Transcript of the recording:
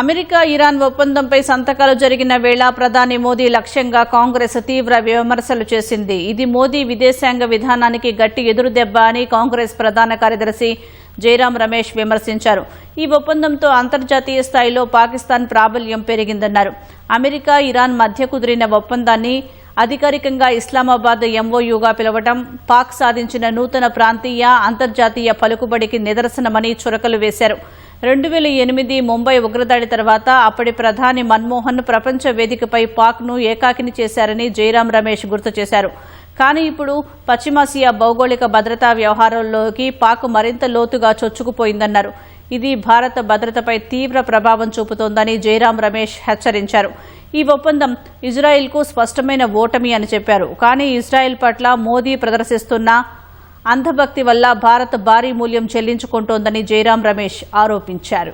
America Iran ఒప్పందంపై సంతకాలు జరిగిన వేళ ప్రధాని మోదీ లక్ష్యంగా కాంగ్రెస్ తీవ్ర విమర్శలు చేసింది. ఇది మోదీ విదేశాంగ విధానానికి గట్టి ఎదురుదెబ్బ అని కాంగ్రెస్ ప్రధాన కార్యదర్శి జైరాం రమేష్ విమర్శించారు. ఈ ఒప్పందంతో అంతర్జాతీయ స్థాయిలో పాకిస్తాన్ ప్రాబల్యం పెరిగిందన్నారు. అమెరికా ఇరాన్ మధ్య కుదిరిన ఒప్పందాన్ని అధికారికంగా ఇస్లామాబాద్ ఎంఓయూగా పిలవడం పాక్ సాధించిన నూతన ప్రాంతీయ అంతర్జాతీయ పలుకుబడికి నిదర్శనమని చురకలు వేశారు. 2008 ముంబై ఉగ్రదాడి తర్వాత అప్పటి ప్రధాని మన్మోహన్ ప్రపంచ వేదికపై పాక్ను ఏకాకిని చేశారని జైరాం రమేష్ గుర్తు చేశారు. కానీ ఇప్పుడు పశ్చిమాసియా భౌగోళిక భద్రతా వ్యవహారాల్లోకి పాక్ మరింత లోతుగా చొచ్చుకుపోయిందన్నారు. ఇది భారత భద్రతపై తీవ్ర ప్రభావం చూపుతోందని జైరాం రమేష్ హెచ్చరించారు. ఈ ఒప్పందం ఇజ్రాయెల్కు స్పష్టమైన ఓటమి అని చెప్పారు. కానీ ఇజ్రాయెల్ పట్ల మోదీ ప్రదర్శిస్తున్న అంధభక్తి వల్ల భారత్ భారీ మూల్యం చెల్లించుకుంటోందని జైరాం రమేష్ ఆరోపించారు.